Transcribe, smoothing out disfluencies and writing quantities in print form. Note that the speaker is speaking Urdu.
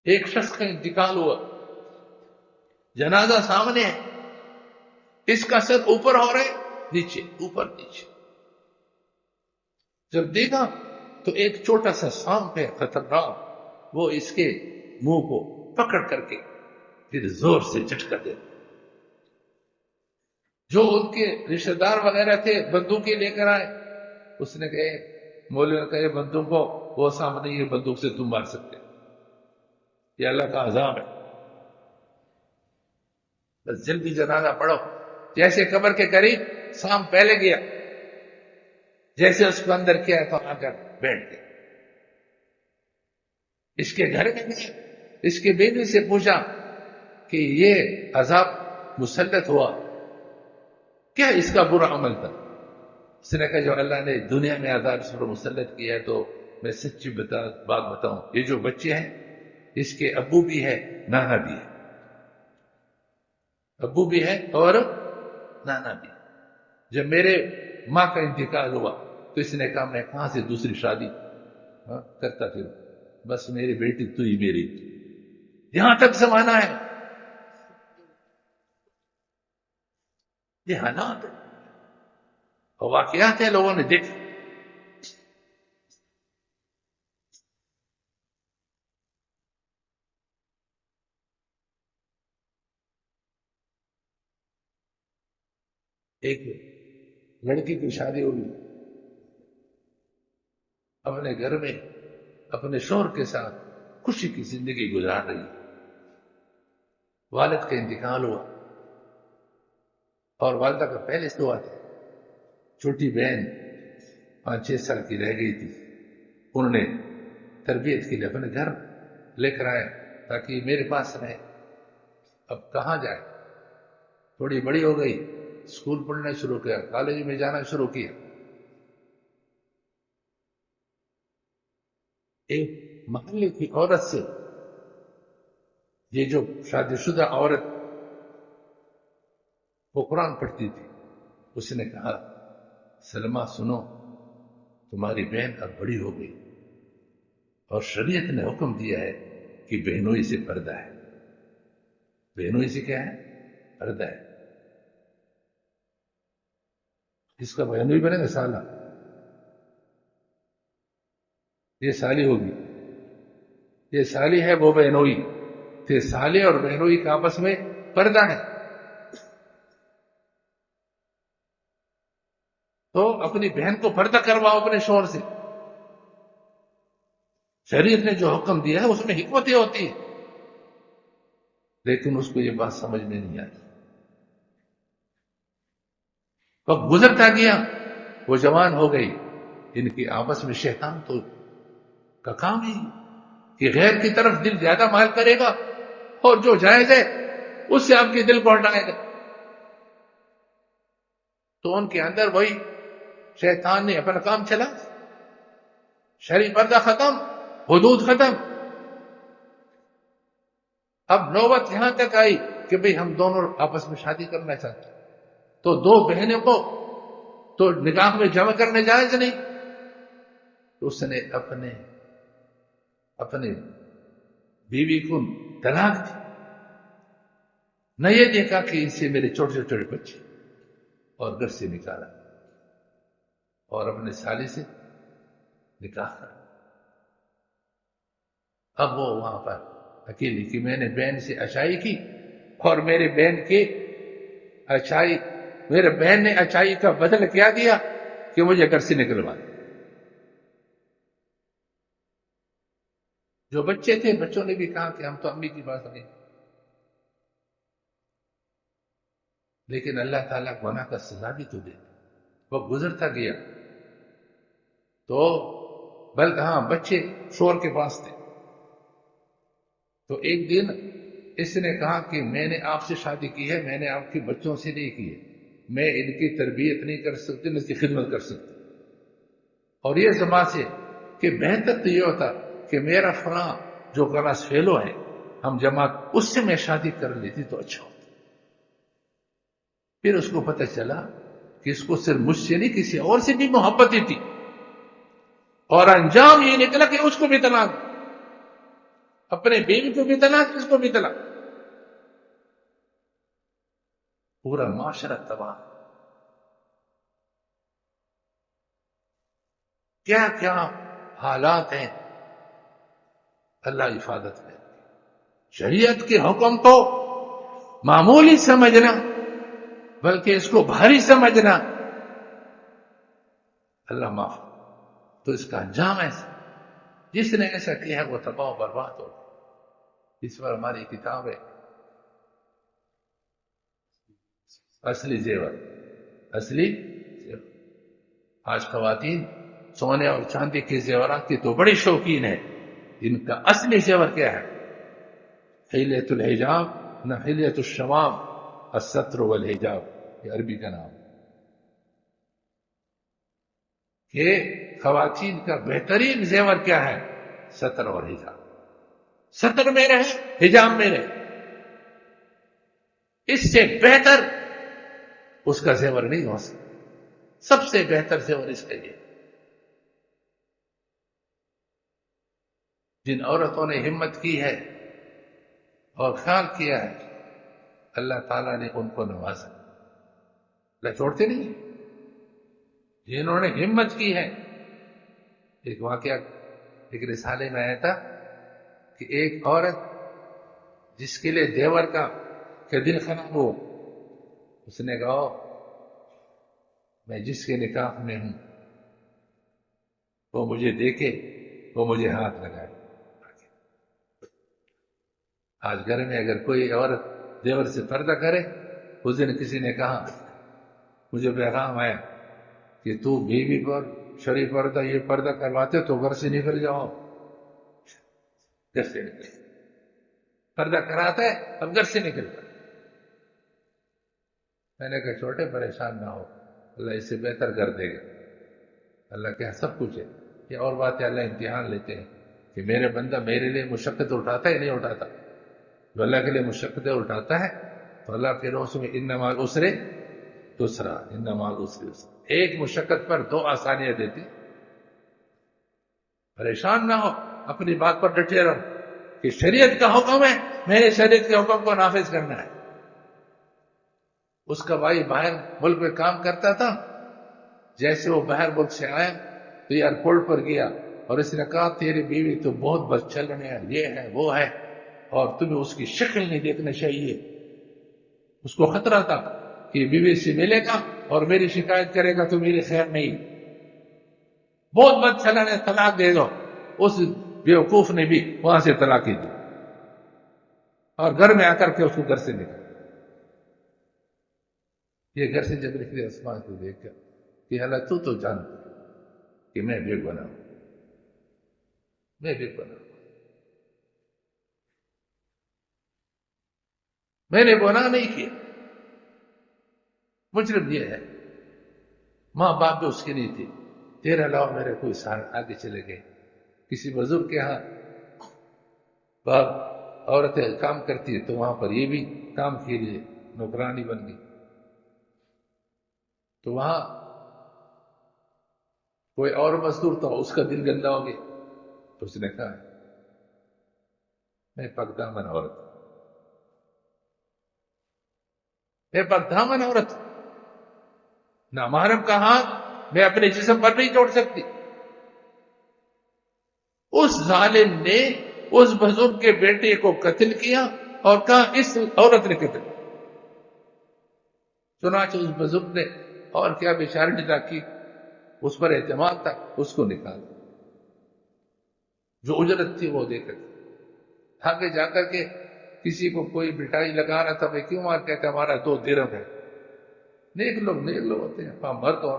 ایک شخص کا انتقال ہوا، جنازہ سامنے ہے، اس کا سر اوپر ہو رہا ہے، نیچے اوپر نیچے. جب دیکھا تو ایک چھوٹا سا سانپ ہے خطرناک، وہ اس کے منہ کو پکڑ کر کے پھر زور سے جھٹکا دے. جو ان کے رشتہ دار وغیرہ تھے بندوقیں لے کر آئے. اس نے کہے، مولوی نے کہے بندوق کو، وہ سانپ نہیں ہے، بندوق سے تم مار سکتے، یہ اللہ کا عذاب ہے، بس جلدی جنازہ پڑھو. جیسے قبر کے قریب سانپ پہلے گیا، جیسے اس کو اندر کیا تو آ کر بیٹھ گیا. اس کے گھر میں گئے، اس کے بیوی سے پوچھا کہ یہ عذاب مسلط ہوا، کیا اس کا برا عمل تھا؟ اس نے کہا جو اللہ نے دنیا میں عذاب اس پر مسلط کیا ہے، تو میں سچی بات بتاؤں، یہ جو بچے ہیں اس کے ابو بھی ہے نانا بھی ہے، ابو بھی ہے اور نانا بھی. جب میرے ماں کا انتقال ہوا تو اس نے کہا میں کہاں سے دوسری شادی کرتا پھر، بس میری بیٹی تو ہی میری. یہاں تک زمانہ ہے، یہ حالات ہے اور واقعات ہیں، لوگوں نے دیکھا. ایک لڑکی کی شادی ہوئی، اپنے گھر میں اپنے شوہر کے ساتھ خوشی کی زندگی گزار رہی. والد کا انتقال ہوا اور والدہ کا پہلے سے ہوا تھا. چھوٹی بہن 5-6 سال کی رہ گئی تھی، انہوں نے تربیت کے لیے اپنے گھر لے کر آئے تاکہ میرے پاس رہے. اب کہاں جائے، تھوڑی بڑی ہو گئی، اسکول پڑھنا شروع کیا، کالج میں جانا شروع کیا. ایک محلے کی عورت سے، یہ جو شادی شدہ عورت وہ قرآن پڑھتی تھی، اس نے کہا سلمہ سنو، تمہاری بہن اب بڑی ہو گئی اور شریعت نے حکم دیا ہے کہ بہنوئی سے پردہ ہے. بہنوئی سے کیا ہے؟ پردہ ہے. اس کا بہنوئی بنے گا سالہ، یہ سالی ہوگی، یہ سالی ہے وہ بہنوئی. پھر سالے اور بہنوئی کا آپس میں پردہ ہے. تو اپنی بہن کو پردہ کرواؤ اپنے شوہر سے. شریعت نے جو حکم دیا ہے اس میں حکمتیں ہوتی ہے، لیکن اس کو یہ بات سمجھ میں نہیں آئی. وقت گزرتا گیا، وہ جوان ہو گئی. ان کی آپس میں شیطان تو کا کام ہی کہ غیر کی طرف دل زیادہ مائل کرے گا اور جو جائز ہے اس سے آپ کے دل کو ہٹائے گا. تو ان کے اندر وہی شیطان نے اپنا کام چلا. شرعی پردہ ختم، حدود ختم. اب نوبت یہاں تک آئی کہ بھئی ہم دونوں آپس میں شادی کرنا چاہتے ہیں، تو دو بہنوں کو تو نکاح میں جمع کرنے جائز نہیں. تو اس نے اپنے بیوی کو طلاق دی. نہ یہ دیکھا کہ ان سے میرے چھوٹے چھوٹے بچے، اور گھر سے نکالا اور اپنے سالے سے نکاح کرا. اب وہ وہاں پر اکیلی کہ میں نے بہن سے اچائی کی اور میرے بہن کی اچائی، میرے بہن نے اچائی کا بدل کیا دیا کہ مجھے گھر سے نکلوا دیا. جو بچے تھے بچوں نے بھی کہا کہ ہم تو امی کی بات سنیں، لیکن اللہ تعالیٰ گناہ کا سزا بھی تو دیتے. وہ گزرتا گیا تو بلکہ ہاں بچے شوہر کے پاس تھے. تو ایک دن اس نے کہا کہ میں نے آپ سے شادی کی ہے، میں نے آپ کے بچوں سے نہیں کی ہے، میں ان کی تربیت نہیں کر سکتی، ان کی خدمت کر سکتی. اور یہ زبان سے کہ بہتر تو یہ ہوتا کہ میرا فلاں جو کلاس فیلو ہے ہم جماعت، اس سے میں شادی کر لیتی تو اچھا ہوتا. پھر اس کو پتہ چلا کہ اس کو صرف مجھ سے نہیں کسی اور سے بھی محبت ہی تھی، اور انجام یہ نکلا کہ اس کو بھی طلاق. اپنے بیوی کو بھی طلاق، کس کو بھی طلاق، پورا معاشرہ تباہ. کیا کیا حالات ہیں. اللہ حفاظت ہے. شریعت کے حکم کو معمولی سمجھنا بلکہ اس کو بھاری سمجھنا، اللہ معاف. تو اس کا انجام ایسا، جس نے ایسا کیا ہے وہ تباہ و برباد ہو. اس پر ہماری کتاب ہے اصلی زیور. اصلی زیور. آج خواتین سونے اور چاندی کے زیورات کی تو بڑی شوقین ہے. ان کا اصلی زیور کیا ہے؟ حلیۃ الحجاب، نہ حلیۃ الشمام، الستر والحجاب، یہ عربی کا نام. کہ خواتین کا بہترین زیور کیا ہے؟ ستر اور حجاب. ستر میں رہے، حجاب میں رہے، اس سے بہتر اس کا زیور نہیں ہو سکتا. سب سے بہتر زیور اس کا یہ. جن عورتوں نے ہمت کی ہے اور خیال کیا ہے، اللہ تعالیٰ نے ان کو نوازا. اللہ چھوڑتے نہیں. جنہوں نے ہمت کی ہے. ایک واقعہ ایک رسالے میں آیا تھا کہ ایک عورت جس کے لیے دیور کا دل خراب ہو، اس نے کہا میں جس کے نکاح میں ہوں وہ مجھے دیکھے، وہ مجھے ہاتھ لگائے. آج گھر میں اگر کوئی عورت دیور سے پردہ کرے، اس دن کسی نے کہا مجھے پیغام آیا کہ تو بیوی پر شریف پردہ یہ پردہ کرواتے تو گھر سے نکل جاؤ. گھر سے نکل، پردہ کراتا ہے اب گھر سے نکل جاؤ. میں نے کہا چھوٹے پریشان نہ ہو، اللہ اس سے بہتر کر دے گا. اللہ کیا سب کچھ ہے. یہ اور بات ہے، اللہ امتحان لیتے ہیں کہ میرے بندہ میرے لیے مشقت اٹھاتا ہے نہیں اٹھاتا. جو اللہ کے لیے مشقتیں اٹھاتا ہے تو اللہ کے روز میں ان مع العسر یسرا، ان مع العسر یسرا. ایک مشقت پر دو آسانیاں دیتی. پریشان نہ ہو، اپنی بات پر ڈٹے رہو کہ شریعت کا حکم ہے، میرے شریعت کے حکم کو نافذ کرنا ہے. اس کا بھائی باہر ملک میں کام کرتا تھا. جیسے وہ باہر ملک سے آیا تو ایئرپورٹ پر گیا اور اس نے کہا تیری بیوی تو بہت بد چلنے ہے، یہ ہے وہ ہے، اور تمہیں اس کی شکل نہیں دیکھنا چاہیے. اس کو خطرہ تھا کہ بیوی سے ملے گا اور میری شکایت کرے گا تو میری خیر نہیں، بہت بد چلن ہے، طلاق دے دو. اس بیوقوف نے بھی وہاں سے طلاق دی اور گھر میں آ کر کے اس کو گھر سے نکال. یہ گھر سے جب نکلے آسمان کو دیکھ کر کہ اللہ تو جانتا کہ میں بے گناہ ہوں، میں بے گناہ ہوں، میں نے گناہ نہیں کیا. مجرم یہ ہے. ماں باپ بھی اس کے نہیں تھے. تیرے علاوہ میرے کوئی ساتھ آگے چلے گئے. کسی بزرگ کے ہاں باپ عورتیں کام کرتی ہے تو وہاں پر یہ بھی کام کے لیے نوکرانی بن گئی. تو وہاں کوئی اور مزدور تھا، اس کا دل گندا ہو گیا تو اس نے کہا میں پاک دامن عورت ہوں، میں پاک دامن عورت ہوں، نامحرم کا ہاتھ میں اپنے جسم پر نہیں جوڑ سکتی. اس ظالم نے اس بزرگ کے بیٹے کو قتل کیا اور کہا اس عورت نے قتل. چنانچہ اس بزرگ نے اور کیا بیچارے ندا کی، اس پر اعتماد تھا، اس کو نکال. جو اجرت تھی وہ دے کر آگے جا کر کے کسی کو کوئی مٹائی لگا رہا تھا، میں کیوں مار کہتے ہمارا 2 درہم ہے. نیک لوگ ہوتے ہیں، مرد اور